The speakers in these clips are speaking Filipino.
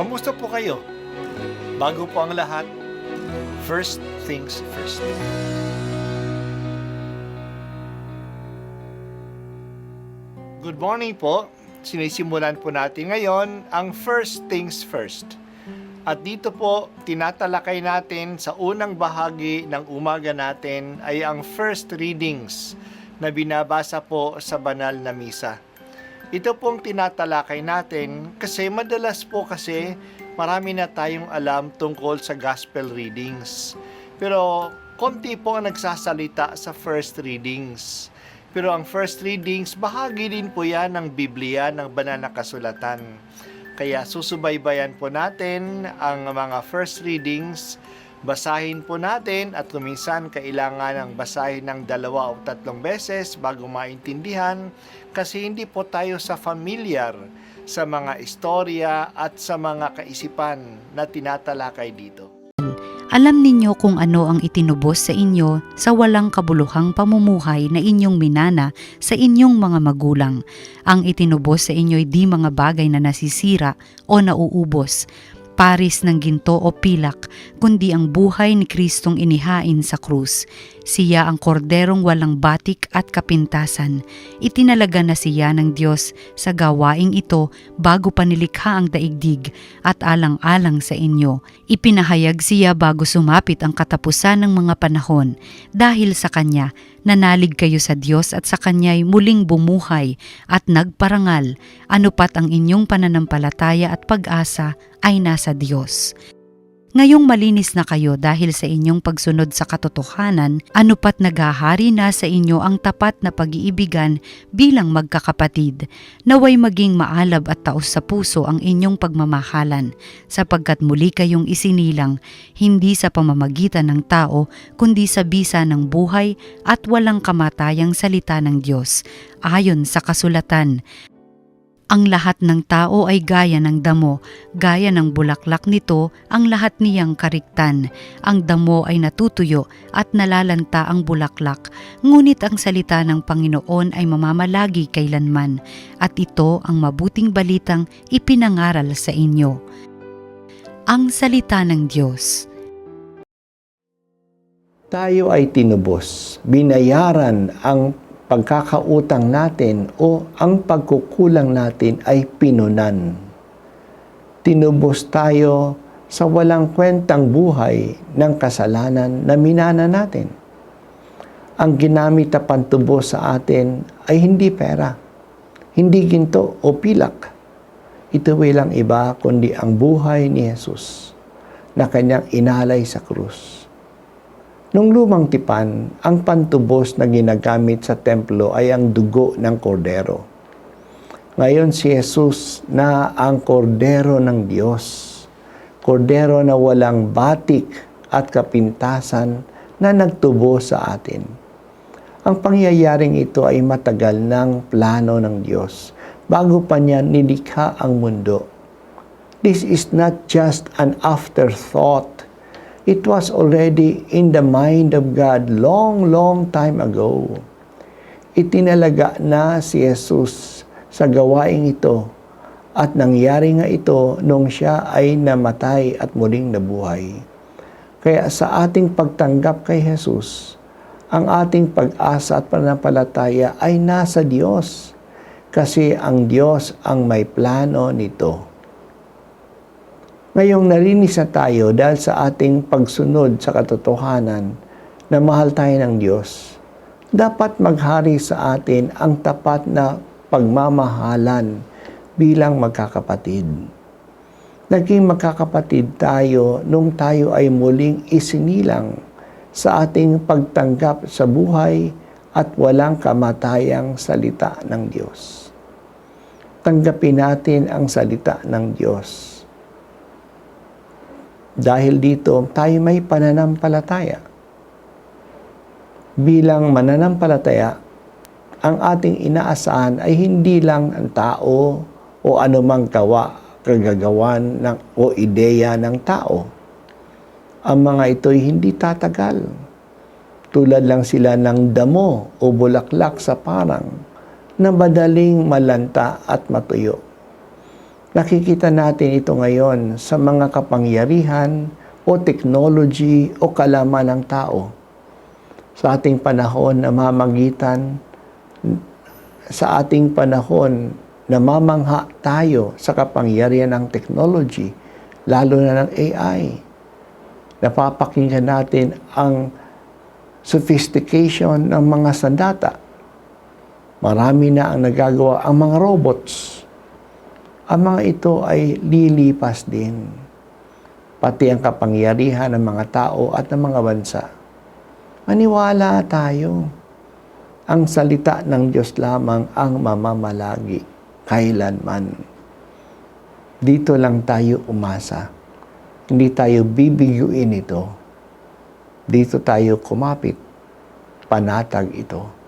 Kamusta po kayo? Bago po ang lahat, first things first. Good morning po. Sinisimulan po natin ngayon ang first things first. At dito po, tinatalakay natin sa unang bahagi ng umaga natin ay ang first readings na binabasa po sa banal na misa. Ito pong tinatalakay natin kasi madalas po kasi marami na tayong alam tungkol sa gospel readings. Pero konti po ang nagsasalita sa first readings. Pero ang first readings, bahagi din po yan ng Biblia, ng banal na kasulatan. Kaya susubaybayan po natin ang mga first readings, basahin po natin at kuminsan kailangan ng basahin ng 2 o 3 beses bago maintindihan kasi hindi po tayo familiar sa mga istorya at sa mga kaisipan na tinatalakay dito. Alam ninyo kung ano ang itinubos sa inyo sa walang kabuluhang pamumuhay na inyong minana sa inyong mga magulang. Ang itinubos sa inyo ay di mga bagay na nasisira o nauubos, paris ng ginto o pilak, kundi ang buhay ni Kristong inihain sa krus. Siya ang korderong walang batik at kapintasan. Itinalaga na siya ng Diyos sa gawaing ito bago pa nilikha ang daigdig at alang-alang sa inyo. Ipinahayag siya bago sumapit ang katapusan ng mga panahon. Dahil sa Kanya, nanalig kayo sa Diyos at sa Kanya'y muling bumuhay at nagparangal. Anupat ang inyong pananampalataya at pag-asa ay nasa Diyos. Ngayong malinis na kayo dahil sa inyong pagsunod sa katotohanan, anupat naghahari na sa inyo ang tapat na pag-iibigan bilang magkakapatid. Naway maging maalab at taos sa puso ang inyong pagmamahalan, sapagkat muli kayong isinilang, hindi sa pamamagitan ng tao, kundi sa bisa ng buhay at walang kamatayang salita ng Diyos. Ayon sa kasulatan, ang lahat ng tao ay gaya ng damo, gaya ng bulaklak nito ang lahat niyang kariktan. Ang damo ay natutuyo at nalalanta ang bulaklak, ngunit ang salita ng Panginoon ay mamamalagi kailanman, at ito ang mabuting balitang ipinangaral sa inyo. Ang salita ng Diyos. Tayo ay tinubos, binayaran ang pagkakautang natin o ang pagkukulang natin ay pinunan. Tinubos tayo sa walang kwentang buhay ng kasalanan na minana natin. Ang ginamit na pantubos sa atin ay hindi pera, hindi ginto o pilak. Ito walang iba kundi ang buhay ni Jesus na kanyang inalay sa krus. Nung lumang tipan, ang pantubos na ginagamit sa templo ay ang dugo ng kordero. Ngayon si Jesus na ang kordero ng Diyos. Kordero na walang batik at kapintasan na nagtubo sa atin. Ang pangyayaring ito ay matagal ng plano ng Diyos bago pa niya nilikha ang mundo. This is not just an afterthought. It was already in the mind of God long time ago. Itinalaga na si Jesus sa gawaing ito at nangyari nga ito nung siya ay namatay at muling nabuhay. Kaya sa ating pagtanggap kay Jesus, ang ating pag-asa at pananampalataya ay nasa Diyos kasi ang Diyos ang may plano nito. Ngayong narinis na tayo dahil sa ating pagsunod sa katotohanan na mahal tayo ng Diyos, dapat maghari sa atin ang tapat na pagmamahalan bilang magkakapatid. Naging magkakapatid tayo nung tayo ay muling isinilang sa ating pagtanggap sa buhay at walang kamatayang salita ng Diyos. Tanggapin natin ang salita ng Diyos. Dahil dito, tayo may pananampalataya. Bilang mananampalataya, ang ating inaasahan ay hindi lang ang tao o anumang kagagawan o ideya ng tao. Ang mga ito'y hindi tatagal. Tulad lang sila ng damo o bulaklak sa parang na madaling malanta at matuyo. Nakikita natin ito ngayon sa mga kapangyarihan o technology o kalaman ng tao. Sa ating panahon, namamangha tayo sa kapangyarihan ng technology, lalo na ng AI. Napapakinggan natin ang sophistication ng mga sandata. Marami na ang nagagawa ang mga robots. Ang mga ito ay lilipas din, pati ang kapangyarihan ng mga tao at ng mga bansa. Maniwala tayo. Ang salita ng Diyos lamang ang mamamalagi kailanman. Dito lang tayo umasa. Hindi tayo bibiguin ito. Dito tayo kumapit. Panatag ito.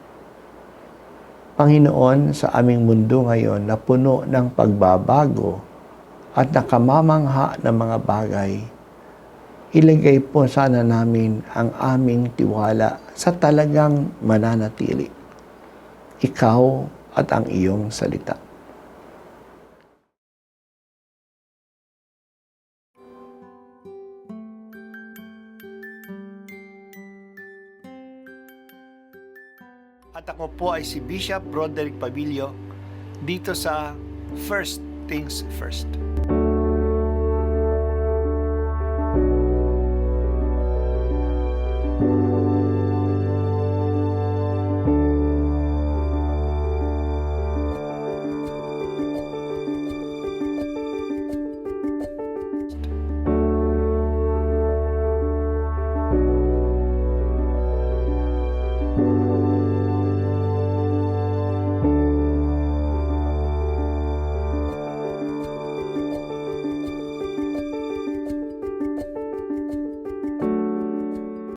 Panginoon, sa aming mundo ngayon na puno ng pagbabago at nakamamangha ng mga bagay, ilagay po sana namin ang aming tiwala sa talagang mananatili. Ikaw at ang iyong salita. At ako po ay si Bishop Broderick Pabilio dito sa First Things First.